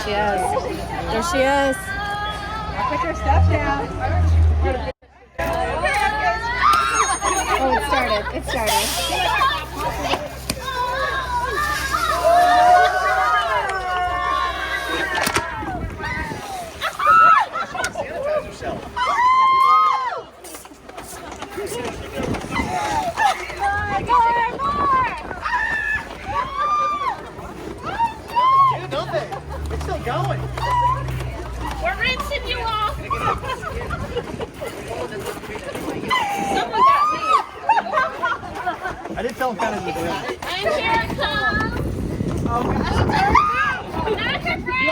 she is. There she is. Put your stuff down. Oh, it started. It started. It's still going. We're rinsing you off. Someone got me. I did tell him kind of the deal. And here it comes. Oh, That's a friend.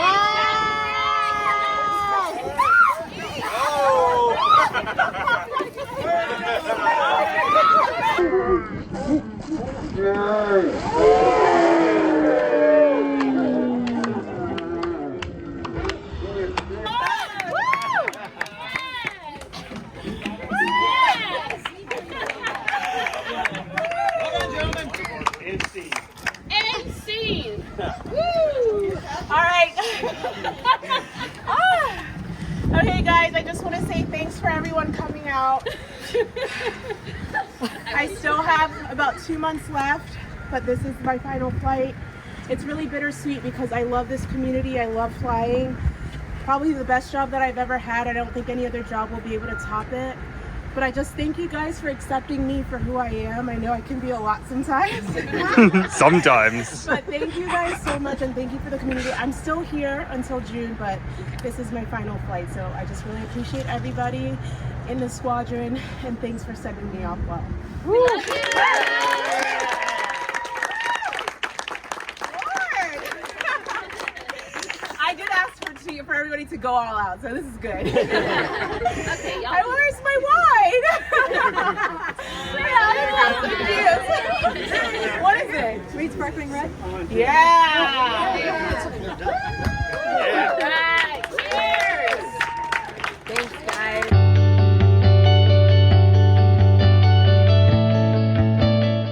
Okay guys, I just want to say thanks for everyone coming out. I still have about 2 months left, but this is my final flight. It's really bittersweet because I love this community, I love flying. Probably the best job that I've ever had. I don't think any other job will be able to top it. But I just thank you guys for accepting me for who I am. I know I can be a lot sometimes. Sometimes. But thank you guys so much, and thank you for the community. I'm still here until June, but this is my final flight. So I just really appreciate everybody in the squadron, and thanks for sending me off well. I did ask for everybody to go all out, so this is good. Okay, y'all. Where's my wine? Yeah, what is it? Sweet sparkling red? Yeah. Right. Cheers. Thanks, guys.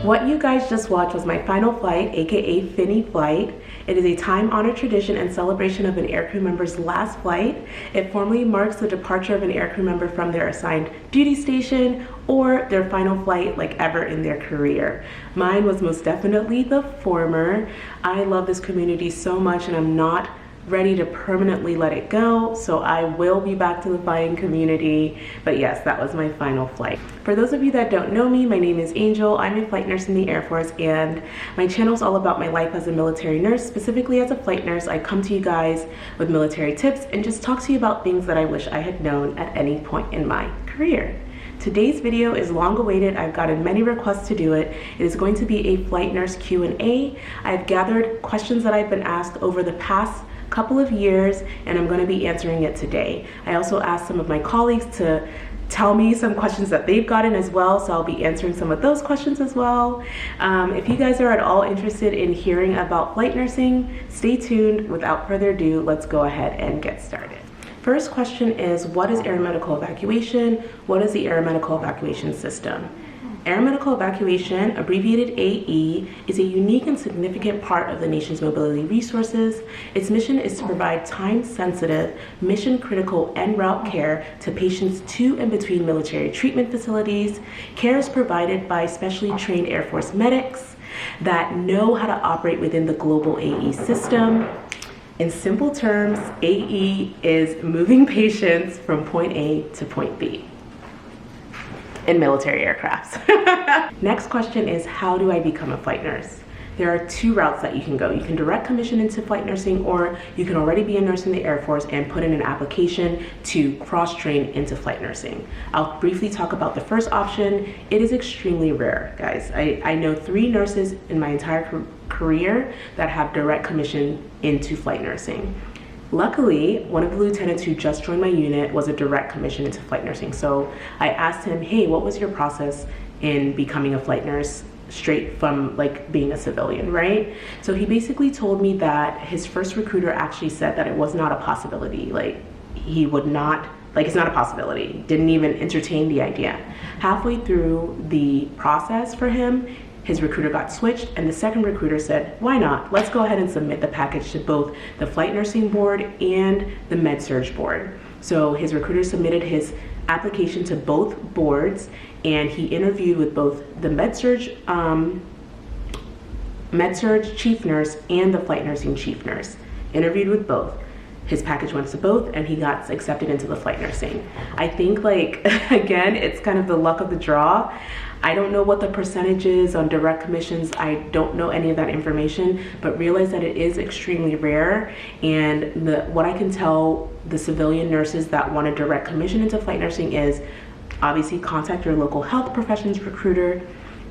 What you guys just watched was my final flight, aka Finny Flight. It is a time-honored tradition and celebration of an aircrew member's last flight. It formally marks the departure of an aircrew member from their assigned duty station or their final flight like ever in their career. Mine was most definitely the former. I love this community so much, and I'm not ready to permanently let it go, so I will be back to the flying community. But yes, that was my final flight. For those of you that don't know me, my name is Angel. I'm a flight nurse in the Air Force, and my channel is all about my life as a military nurse. Specifically as a flight nurse, I come to you guys with military tips and just talk to you about things that I wish I had known at any point in my career. Today's video is long awaited. I've gotten many requests to do it. It is going to be a flight nurse Q&A. I've gathered questions that I've been asked over the past couple of years, and I'm going to be answering it today. I also asked some of my colleagues to tell me some questions that they've gotten as well, so I'll be answering some of those questions as well. If you guys are at all interested in hearing about flight nursing, stay tuned. Without further ado, let's go ahead and get started. First question is, what is air medical evacuation? What is the air medical evacuation system? Air medical evacuation, abbreviated AE, is a unique and significant part of the nation's mobility resources. Its mission is to provide time-sensitive, mission-critical en route care to patients to and between military treatment facilities. Care is provided by specially trained Air Force medics that know how to operate within the global AE system. In simple terms, AE is moving patients from point A to point B in military aircrafts. Next question is, how do I become a flight nurse? There are two routes that you can go. You can direct commission into flight nursing, or you can already be a nurse in the Air Force and put in an application to cross-train into flight nursing. I'll briefly talk about the first option. It is extremely rare, guys. I know 3 nurses in my entire career that have direct commission into flight nursing. Luckily, one of the lieutenants who just joined my unit was a direct commission into flight nursing. So I asked him, hey, what was your process in becoming a flight nurse straight from like being a civilian, right? So he basically told me that his first recruiter actually said that it was not a possibility. Like he would not, like it's not a possibility, didn't even entertain the idea. Halfway through the process for him, his recruiter got switched, and the second recruiter said, why not? Let's go ahead and submit the package to both the flight nursing board and the med-surg board. So his recruiter submitted his application to both boards, and he interviewed with both the med-surg chief nurse and the flight nursing chief nurse. Interviewed with both. His package went to both, and he got accepted into the flight nursing. I think, like, again, it's kind of the luck of the draw. I don't know what the percentage is on direct commissions. I don't know any of that information, but realize that it is extremely rare. And what I can tell the civilian nurses that want a direct commission into flight nursing is obviously contact your local health professions recruiter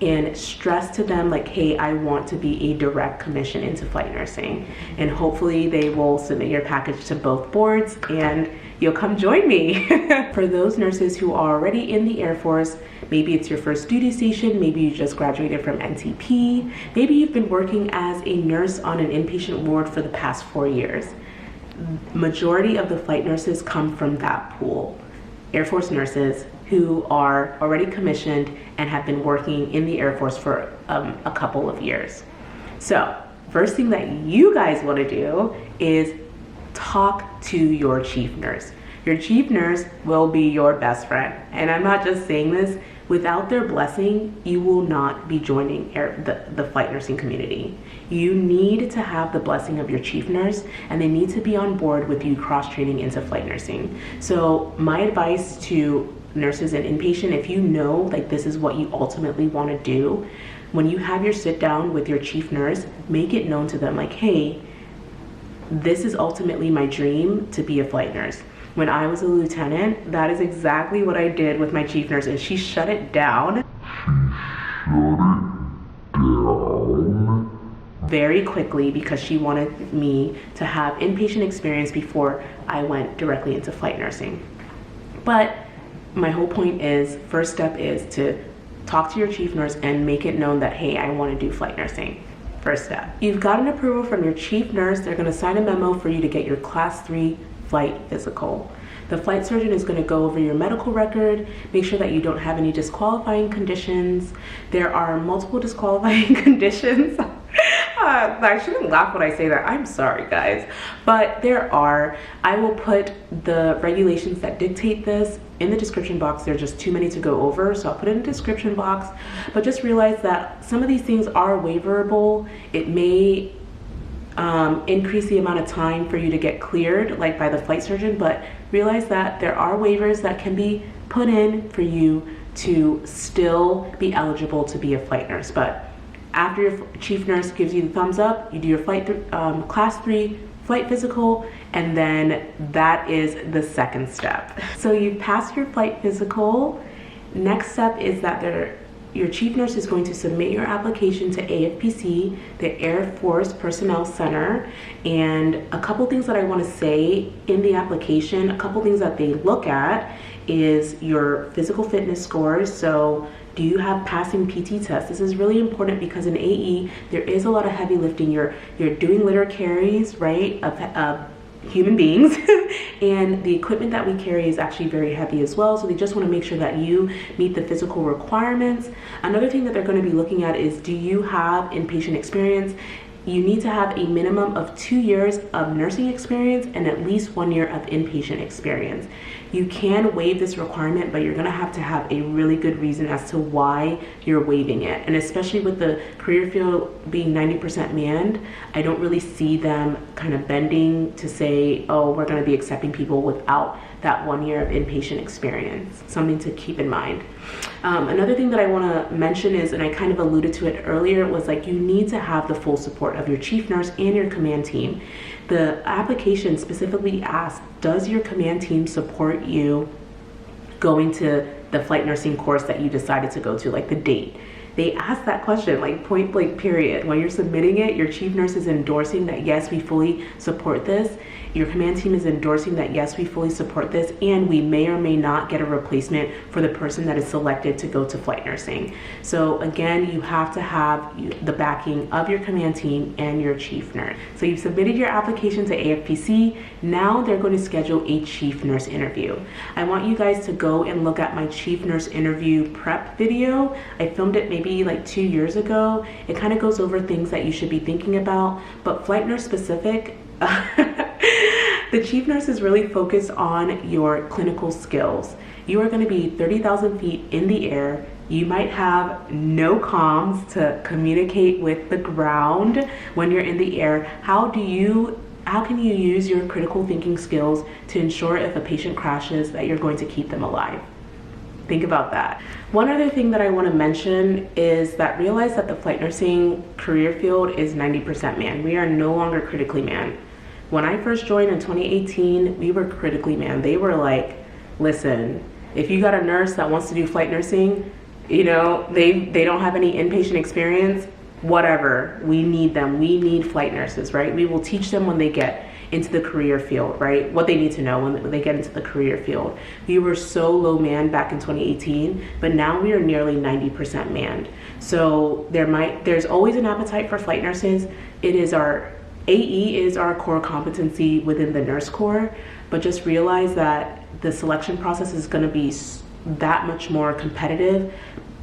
and stress to them like, hey, I want to be a direct commission into flight nursing. And hopefully they will submit your package to both boards and you'll come join me. For those nurses who are already in the Air Force, maybe it's your first duty station, maybe you just graduated from NTP, maybe you've been working as a nurse on an inpatient ward for the past 4 years. Majority of the flight nurses come from that pool. Air Force nurses who are already commissioned and have been working in the Air Force for a couple of years. So first thing that you guys want to do is talk to your chief nurse. Your chief nurse will be your best friend. And I'm not just saying this, without their blessing, you will not be joining the flight nursing community. You need to have the blessing of your chief nurse, and they need to be on board with you cross-training into flight nursing. So my advice to nurses and inpatient, if you know like this is what you ultimately want to do, when you have your sit down with your chief nurse, make it known to them like, hey, this is ultimately my dream to be a flight nurse. When I was a lieutenant, that is exactly what I did with my chief nurse, and she shut it down. Very quickly because she wanted me to have inpatient experience before I went directly into flight nursing. But my whole point is, first step is to talk to your chief nurse and make it known that, hey, I want to do flight nursing. First step. You've got an approval from your chief nurse. They're going to sign a memo for you to get your class 3 flight physical. The flight surgeon is going to go over your medical record, make sure that you don't have any disqualifying conditions. There are multiple disqualifying conditions. I shouldn't laugh when I say that. I'm sorry, guys. But there are. I will put the regulations that dictate this in the description box. There are just too many to go over, so I'll put it in the description box. But just realize that some of these things are waiverable. It may increase the amount of time for you to get cleared, like by the flight surgeon, but realize that there are waivers that can be put in for you to still be eligible to be a flight nurse. But after your chief nurse gives you the thumbs up, you do your class 3 flight physical, and then that is the second step. So you've passed your flight physical. Next step is that your chief nurse is going to submit your application to AFPC, the Air Force Personnel Center. And a couple things that I want to say in the application, a couple things that they look at is your physical fitness scores. So do you have passing PT tests? This is really important because in AE, there is a lot of heavy lifting. You're doing litter carries, right, of human beings, and the equipment that we carry is actually very heavy as well. So they just want to make sure that you meet the physical requirements. Another thing that they're going to be looking at is, do you have inpatient experience? You need to have a minimum of 2 years of nursing experience and at least 1 year of inpatient experience. You can waive this requirement, but you're gonna have to have a really good reason as to why you're waiving it. And especially with the career field being 90% manned, I don't really see them kind of bending to say, oh, we're gonna be accepting people without that 1 year of inpatient experience. Something to keep in mind. Another thing that I want to mention is, and I kind of alluded to it earlier, was like you need to have the full support of your chief nurse and your command team. The application specifically asks, does your command team support you going to the flight nursing course that you decided to go to, like the date? They ask that question, like point blank period. When you're submitting it, your chief nurse is endorsing that, yes, we fully support this. Your command team is endorsing that, yes, we fully support this, and we may or may not get a replacement for the person that is selected to go to flight nursing. So again, you have to have the backing of your command team and your chief nurse. So you've submitted your application to AFPC. Now they're going to schedule a chief nurse interview. I want you guys to go and look at my chief nurse interview prep video. I filmed it maybe maybe like 2 years ago. It kind of goes over things that you should be thinking about, but flight nurse specific, the chief nurse is really focused on your clinical skills. You are going to be 30,000 feet in the air. You might have no comms to communicate with the ground when you're in the air. How can you use your critical thinking skills to ensure if a patient crashes that you're going to keep them alive? Think about that. One other thing that I want to mention is that realize that the flight nursing career field is 90% man. We are no longer critically manned. When I first joined in 2018, we were critically manned. They were like, listen, if you got a nurse that wants to do flight nursing, you know, they don't have any inpatient experience, whatever, we need them. We need flight nurses, right? We will teach them when they get into the career field, right? What they need to know when they get into the career field. We were so low manned back in 2018, but now we are nearly 90% manned. So there's always an appetite for flight nurses. It is our AE is our core competency within the nurse corps, but just realize that the selection process is going to be that much more competitive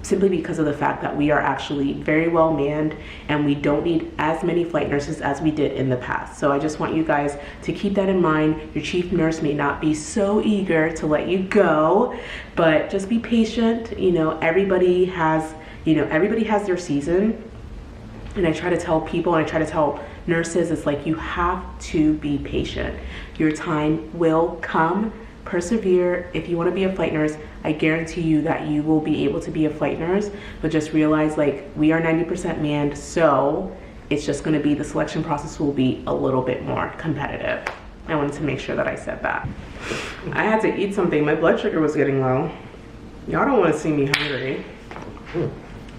simply because of the fact that we are actually very well manned and we don't need as many flight nurses as we did in the past. So I just want you guys to keep that in mind. Your chief nurse may not be so eager to let you go, but just be patient. You know, everybody has their season. And I try to tell people, and I try to tell nurses, it's like you have to be patient. Your time will come. Persevere. If you want to be a flight nurse, I guarantee you that you will be able to be a flight nurse, but just realize like we are 90% manned, so it's just going to be, the selection process will be a little bit more competitive. I wanted to make sure that I said that. I had to eat something. My blood sugar was getting low. Y'all don't want to see me hungry.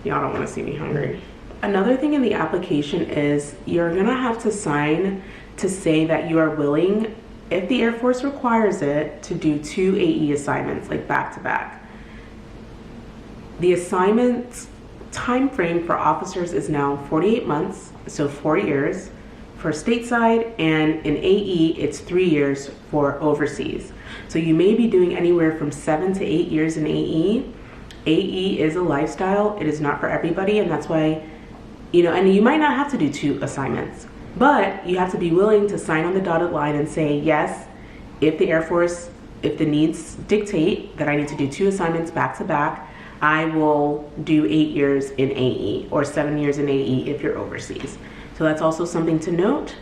Y'all don't want to see me hungry. Another thing in the application is you're going to have to sign to say that you are willing, if the Air Force requires it, to do 2 AE assignments, like back to back. The assignment time frame for officers is now 48 months, so 4 years for stateside, and in AE it's 3 years for overseas. So you may be doing anywhere from 7 to 8 years in AE. AE is a lifestyle. It is not for everybody, and that's why, you know, and you might not have to do 2 assignments. But you have to be willing to sign on the dotted line and say, yes, if the Air Force, if the needs dictate that I need to do 2 assignments back to back, I will do 8 years in AE or 7 years in AE if you're overseas. So that's also something to note.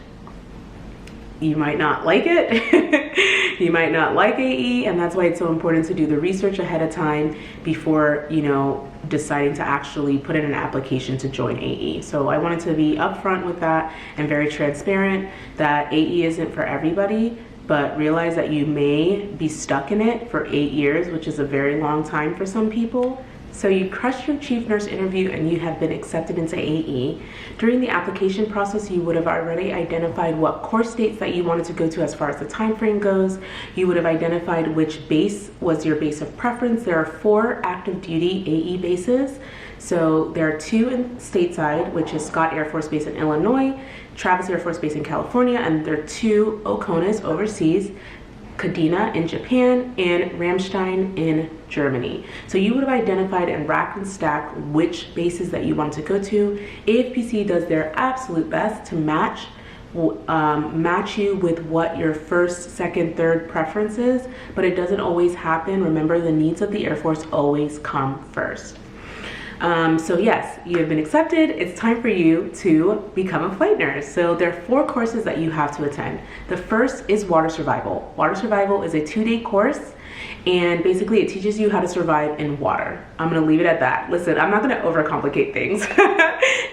You might not like it. You might not like AE, and that's why it's so important to do the research ahead of time before, you know, deciding to actually put in an application to join AE. So I wanted to be upfront with that and very transparent that AE isn't for everybody, but realize that you may be stuck in it for 8 years, which is a very long time for some people. So you crushed your chief nurse interview and you have been accepted into AE. During the application process, you would have already identified what course dates that you wanted to go to as far as the time frame goes. You would have identified which base was your base of preference. There are 4 active duty AE bases. So there are 2 in stateside, which is Scott Air Force Base in Illinois, Travis Air Force Base in California, and there are 2 Oconus overseas, Kadena in Japan and Ramstein in Germany. So you would have identified and racked and stacked which bases that you want to go to. AFPC does their absolute best to match you with what your first, second, third preference is, but it doesn't always happen. Remember, the needs of the Air Force always come first. So yes, you have been accepted. It's time for you to become a flight nurse. So there are 4 courses that you have to attend. The first is water survival. Water survival is a 2-day course, and basically it teaches you how to survive in water. I'm gonna leave it at that. Listen, I'm not gonna overcomplicate things.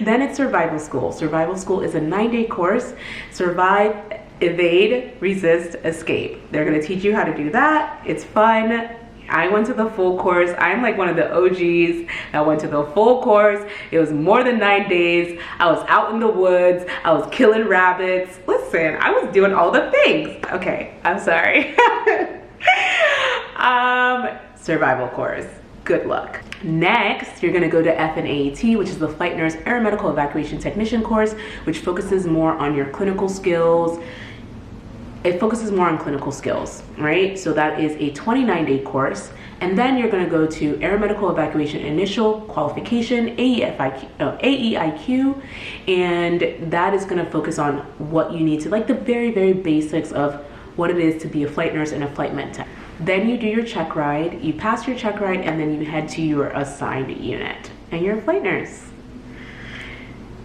Then it's survival school. Survival school is a 9-day course. Survive, evade, resist, escape. They're gonna teach you how to do that. It's fun. I went to the full course. I'm like one of the OGs that went to the full course. It was more than 9 days. I was out in the woods. I was killing rabbits. Listen, I was doing all the things. Okay, I'm sorry. Survival course. Good luck. Next, you're gonna go to FNAET, which is the Flight Nurse Aeromedical Evacuation Technician course, which focuses more on your clinical skills. it focuses more on clinical skills, right? So that is a 29-day course. And then you're going to go to Air Medical Evacuation Initial Qualification, AEIQ, and that is going to focus on what you need to, like the very, very basics of what it is to be a flight nurse and a flight med tech. Then you do your check ride, you pass your check ride, and then you head to your assigned unit, and you're a flight nurse.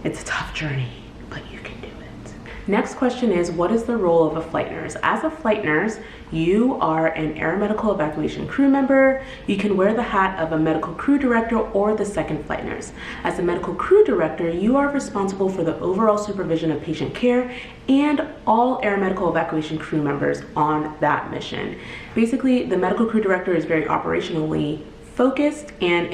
It's a tough journey, but you can do it. Next question is, what is the role of a flight nurse? As a flight nurse, you are an air medical evacuation crew member. You can wear the hat of a medical crew director or the second flight nurse. As a medical crew director, you are responsible for the overall supervision of patient care and all air medical evacuation crew members on that mission. Basically, the medical crew director is very operationally focused, and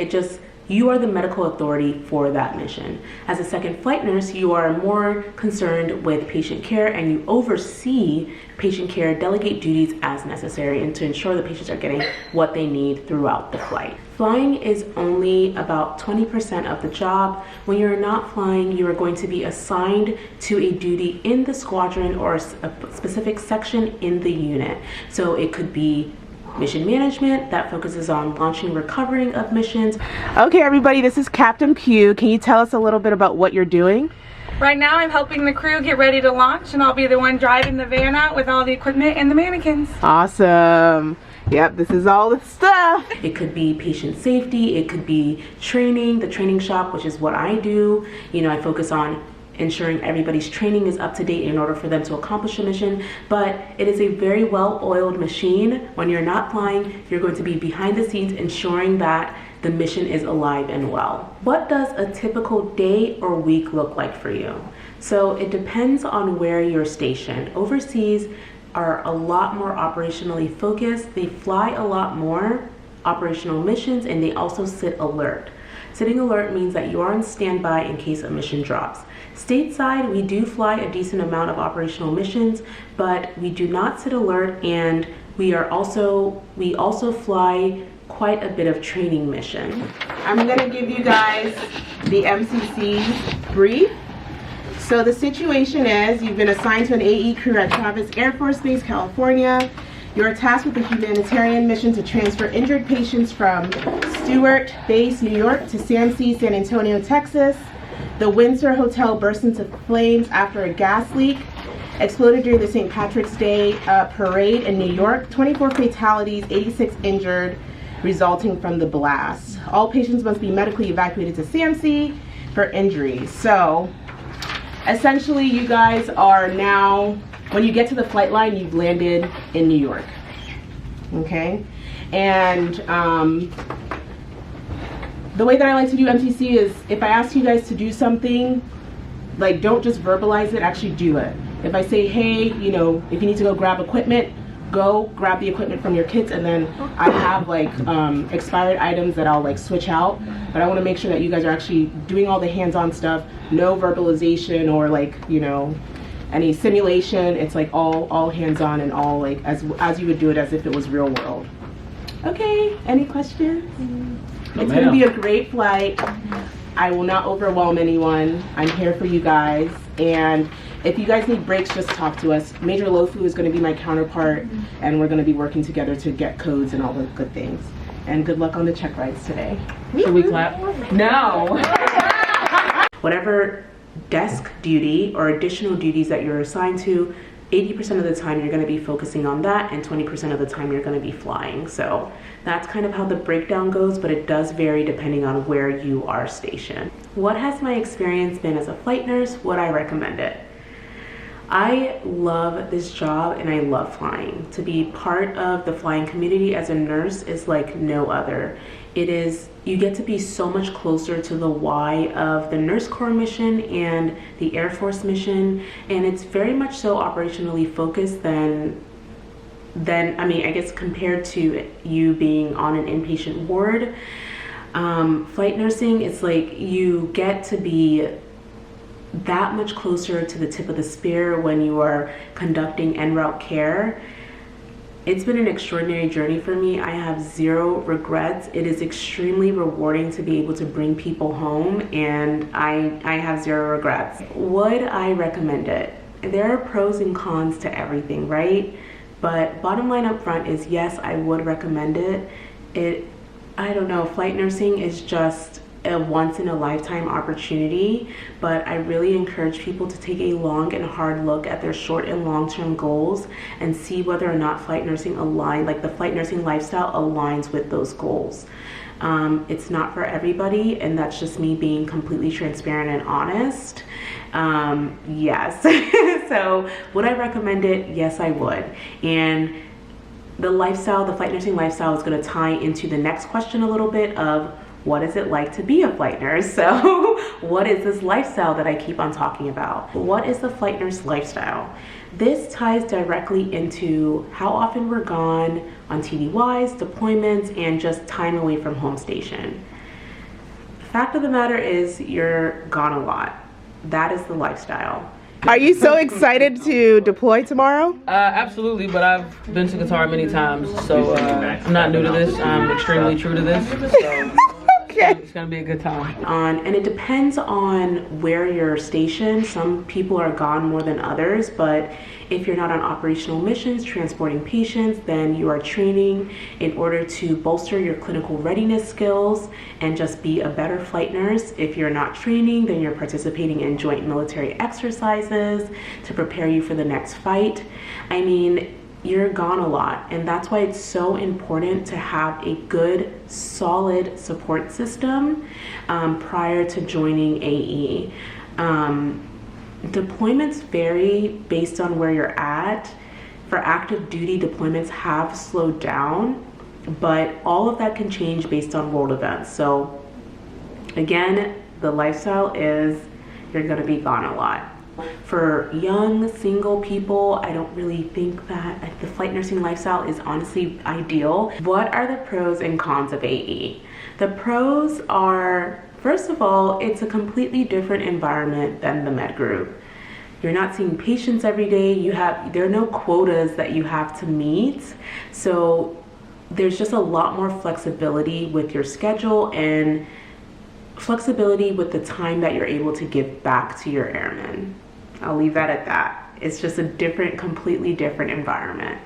you are the medical authority for that mission. As a second flight nurse, you are more concerned with patient care, and you oversee patient care, delegate duties as necessary, and to ensure the patients are getting what they need throughout the flight. Flying is only about 20% of the job. When you're not flying, you are going to be assigned to a duty in the squadron or a specific section in the unit. So it could be mission management that focuses on launching and recovering of missions. Okay, everybody, this is Captain Pugh. Can you tell us a little bit about what you're doing? Right now I'm helping the crew get ready to launch, and I'll be the one driving the van out with all the equipment and the mannequins. Awesome. Yep, this is all the stuff. It could be patient safety, it could be training, the training shop, which is what I do. You know, I focus on ensuring everybody's training is up to date in order for them to accomplish a mission. But it is a very well-oiled machine. When you're not flying, you're going to be behind the scenes ensuring that the mission is alive and well. What does a typical day or week look like for you? So it depends on where you're stationed. Overseas are a lot more operationally focused. They fly a lot more operational missions, and they also sit alert. Sitting alert means that you are on standby in case a mission drops. Stateside, we do fly a decent amount of operational missions, but we do not sit alert, and we also fly quite a bit of training mission. I'm gonna give you guys the MCC brief. So the situation is, you've been assigned to an AE crew at Travis Air Force Base, California. You're tasked with a humanitarian mission to transfer injured patients from Stewart Base, New York to SAMC, San Antonio, Texas. The Windsor Hotel burst into flames after a gas leak. Exploded during the St. Patrick's Day parade in New York. 24 fatalities, 86 injured, resulting from the blast. All patients must be medically evacuated to SAMC for injuries. So, essentially, you guys are now, when you get to the flight line, you've landed in New York. Okay? And the way that I like to do MTC is, if I ask you guys to do something, like, don't just verbalize it, actually do it. If I say, hey, you know, if you need to go grab equipment, go grab the equipment from your kits, and then I have like expired items that I'll like switch out. But I want to make sure that you guys are actually doing all the hands-on stuff, no verbalization or like, you know, any simulation. It's like all hands-on and all like as you would do it as if it was real world. Okay, any questions? It's going to be a great flight. I will not overwhelm anyone. I'm here for you guys. And if you guys need breaks, just talk to us. Major Lofu is going to be my counterpart, and we're going to be working together to get codes and all the good things. And good luck on the check rides today. Should we clap? No. Whatever desk duty or additional duties that you're assigned to, 80% of the time you're going to be focusing on that, and 20% of the time you're going to be flying. So that's kind of how the breakdown goes, but it does vary depending on where you are stationed. What has my experience been as a flight nurse? Would I recommend it? I love this job and I love flying. To be part of the flying community as a nurse is like no other. It is, you get to be so much closer to the why of the Nurse Corps mission and the Air Force mission, and it's very much so operationally focused than I mean, I guess compared to you being on an inpatient ward. Flight nursing, it's like you get to be that much closer to the tip of the spear when you are conducting en route care. It's been an extraordinary journey for me. I have zero regrets. It is extremely rewarding to be able to bring people home, and I have zero regrets. Would I recommend it? there are pros and cons to everything, right? But bottom line up front is yes, I would recommend it. I don't know, flight nursing is just a once in a lifetime opportunity, but I really encourage people to take a long and hard look at their short and long-term goals and see whether or not flight nursing the flight nursing lifestyle aligns with those goals. It's not for everybody, and that's just me being completely transparent and honest. Yes. So would I recommend it? Yes, I would. And the flight nursing lifestyle is going to tie into the next question a little bit of what is it like to be a flight nurse? So what is this lifestyle that I keep on talking about? What is the flight nurse lifestyle? This ties directly into how often we're gone on TDYs, deployments, and just time away from home station. Fact of the matter is you're gone a lot. That is the lifestyle. Are you so excited to deploy tomorrow? Absolutely, but I've been to Qatar many times, so I'm not new to this. I'm extremely true to this, so it's gonna be a good time. And it depends on where you're stationed. Some people are gone more than others, but if you're not on operational missions transporting patients, then you are training in order to bolster your clinical readiness skills and just be a better flight nurse. If you're not training, then you're participating in joint military exercises to prepare you for the next fight. I mean, you're gone a lot, and that's why it's so important to have a good, solid support system prior to joining AE. Deployments vary based on where you're at. For active duty, deployments have slowed down, but all of that can change based on world events. So again, the lifestyle is you're gonna be gone a lot. For young single people, I don't really think that the flight nursing lifestyle is honestly ideal. What are the pros and cons of AE? The pros are, first of all, it's a completely different environment than the med group. You're not seeing patients every day. There are no quotas that you have to meet. So there's just a lot more flexibility with your schedule and flexibility with the time that you're able to give back to your airmen. I'll leave that at that. It's just a completely different environment.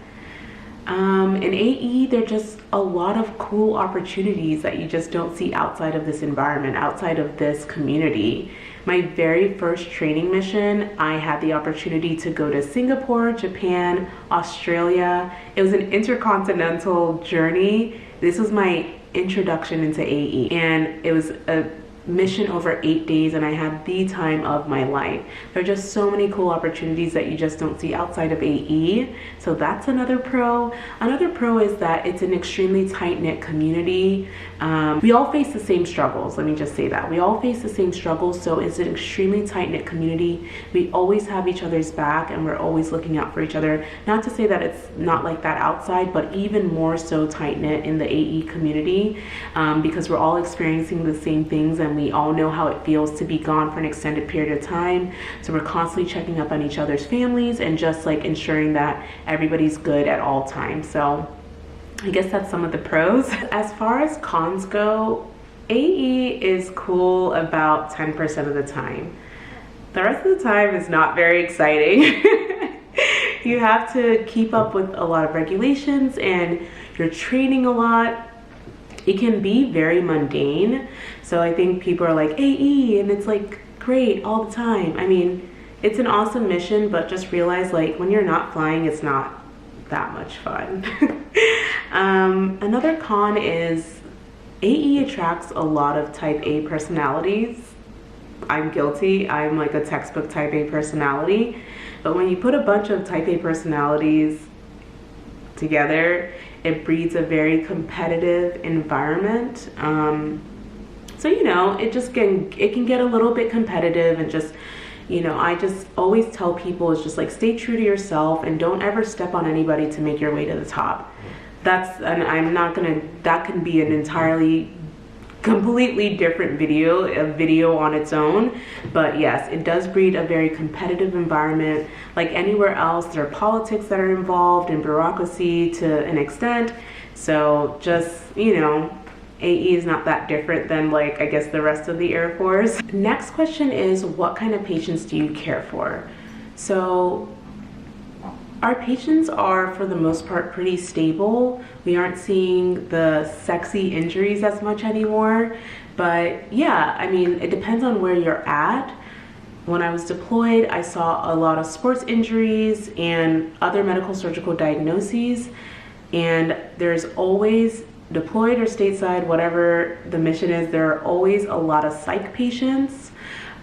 In AE, there are just a lot of cool opportunities that you just don't see outside of this environment, outside of this community. My very first training mission, I had the opportunity to go to Singapore, Japan, Australia. It was an intercontinental journey. This was my introduction into AE, and it was a mission over 8 days, and I had the time of my life. There are just so many cool opportunities that you just don't see outside of AE. So that's another pro. Another pro is that it's an extremely tight-knit community. We all face the same struggles. Let me just say that. We all face the same struggles, so it's an extremely tight-knit community. We always have each other's back, and we're always looking out for each other. Not to say that it's not like that outside, but even more so tight-knit in the AE community, because we're all experiencing the same things, and we all know how it feels to be gone for an extended period of time. So we're constantly checking up on each other's families and just like ensuring that everybody's good at all times. So I guess that's some of the pros. As far as cons go, AE is cool about 10% of the time. The rest of the time is not very exciting. You have to keep up with a lot of regulations and you're training a lot. It can be very mundane. So I think people are like, AE, and it's like great all the time. I mean, it's an awesome mission, but just realize like when you're not flying, it's not that much fun. Another con is AE attracts a lot of type A personalities. I'm guilty. I'm like a textbook type A personality. But when you put a bunch of type A personalities together, it breeds a very competitive environment. So, you know, it can get a little bit competitive, and just, you know, I just always tell people, it's just like, stay true to yourself and don't ever step on anybody to make your way to the top. That can be an entirely completely different video, a video on its own. But yes, it does breed a very competitive environment. Like anywhere else, there are politics that are involved and bureaucracy to an extent. So just, you know, AE is not that different than like, I guess, the rest of the Air Force. Next question is, what kind of patients do you care for? So our patients are, for the most part, pretty stable. We aren't seeing the sexy injuries as much anymore. But yeah, I mean, it depends on where you're at. When I was deployed, I saw a lot of sports injuries and other medical surgical diagnoses. And there's always, deployed or stateside, whatever the mission is, there are always a lot of psych patients.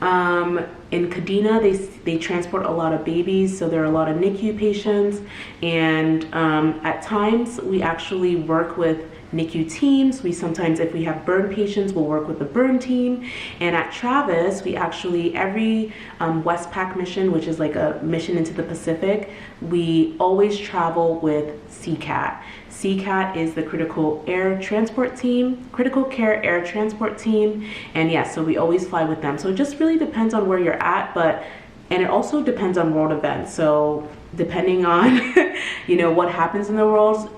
In Kadena, they transport a lot of babies, so there are a lot of NICU patients. And at times, we actually work with NICU teams. We sometimes, if we have burn patients, we'll work with the burn team. And at Travis, we actually, every Westpac mission, which is like a mission into the Pacific, we always travel with CCATT. CCATT is the critical air transport team, critical care air transport team. And yeah, so we always fly with them. So it just really depends on where you're at, and it also depends on world events. So depending on, you know, what happens in the world,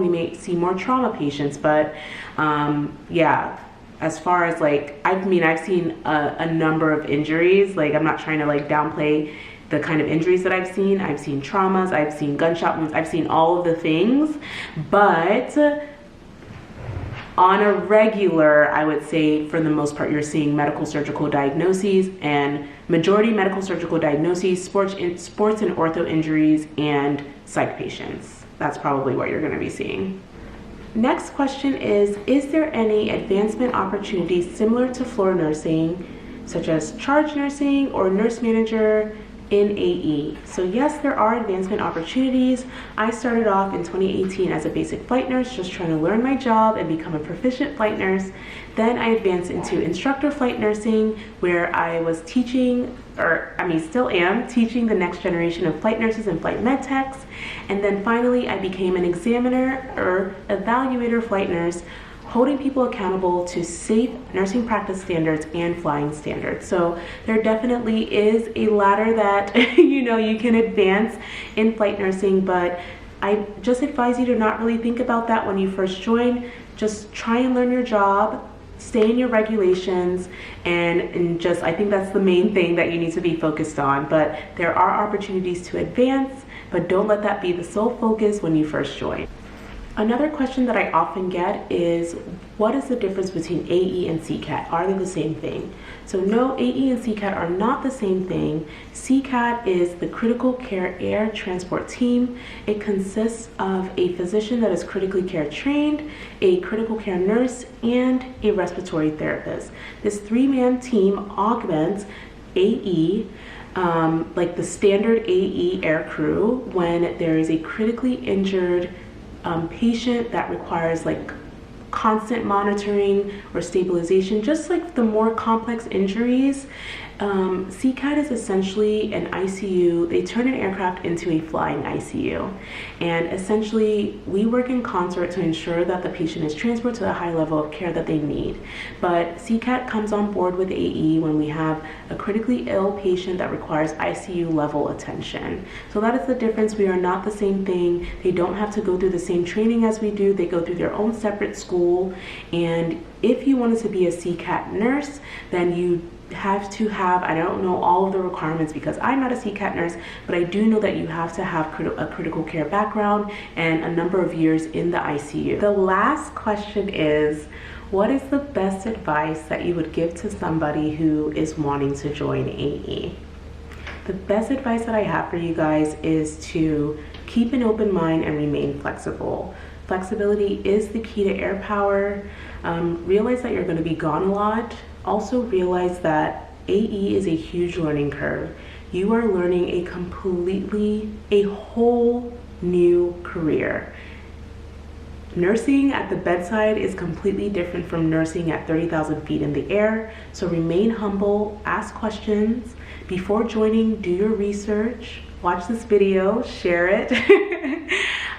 we may see more trauma patients. But yeah, as far as like, I've seen a number of injuries. Like, I'm not trying to like downplay the kind of injuries that I've seen. I've seen traumas, I've seen gunshot wounds, I've seen all of the things. But on a regular, I would say for the most part, you're seeing medical surgical diagnoses, and majority medical surgical diagnoses, sports and ortho injuries, and psych patients. That's probably what you're going to be seeing. Next question is there any advancement opportunities similar to floor nursing, such as charge nursing or nurse manager in AE? So yes, there are advancement opportunities. I started off in 2018 as a basic flight nurse, just trying to learn my job and become a proficient flight nurse. Then I advanced into instructor flight nursing, where I was teaching, still am teaching the next generation of flight nurses and flight med techs. And then finally, I became an examiner or evaluator flight nurse, holding people accountable to safe nursing practice standards and flying standards. So there definitely is a ladder that you can advance in flight nursing, but I just advise you to not really think about that when you first join. Just try and learn your job, stay in your regulations, and just, I think that's the main thing that you need to be focused on. But there are opportunities to advance, but don't let that be the sole focus when you first join. Another question that I often get is, what is the difference between AE and CCATT? Are they the same thing? So no, AE and CCATT are not the same thing. CCATT is the critical care air transport team. It consists of a physician that is critically care trained, a critical care nurse, and a respiratory therapist. This three-man team augments AE, like the standard AE air crew, when there is a critically injured patient that requires like constant monitoring or stabilization, just like the more complex injuries. CCATT is essentially an ICU. They turn an aircraft into a flying ICU. And essentially, we work in concert to ensure that the patient is transported to a high level of care that they need. But CCATT comes on board with AE when we have a critically ill patient that requires ICU level attention. So that is the difference. We are not the same thing. They don't have to go through the same training as we do. They go through their own separate school. And if you wanted to be a CCATT nurse, then you have to have, I don't know all of the requirements because I'm not a CCATT nurse, but I do know that you have to have a critical care background and a number of years in the ICU. The last question is, what is the best advice that you would give to somebody who is wanting to join AE? The best advice that I have for you guys is to keep an open mind and remain flexible. Flexibility is the key to air power. Realize that you're going to be gone a lot. Also realize that AE is a huge learning curve. You are learning a whole new career. Nursing at the bedside is completely different from nursing at 30,000 feet in the air. So remain humble, ask questions. Before joining, do your research, watch this video, share it.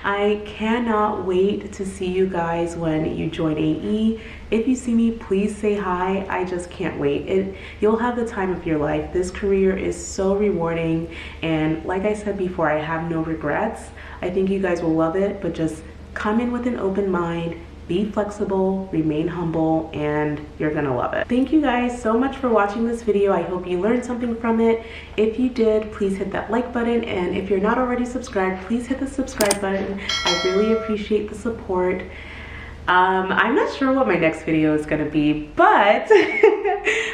I cannot wait to see you guys when you join AE. If you see me, please say hi. I just can't wait. You'll have the time of your life. This career is so rewarding. And like I said before, I have no regrets. I think you guys will love it, but just come in with an open mind, Be flexible, remain humble, and you're gonna love it. Thank you guys so much for watching this video. I hope you learned something from it. If you did, please hit that like button, and if you're not already subscribed, please hit the subscribe button. I really appreciate the support. I'm not sure what my next video is gonna be, but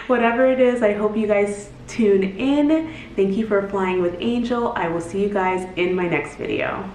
whatever it is, I hope you guys tune in. Thank you for flying with Angel. I will see you guys in my next video.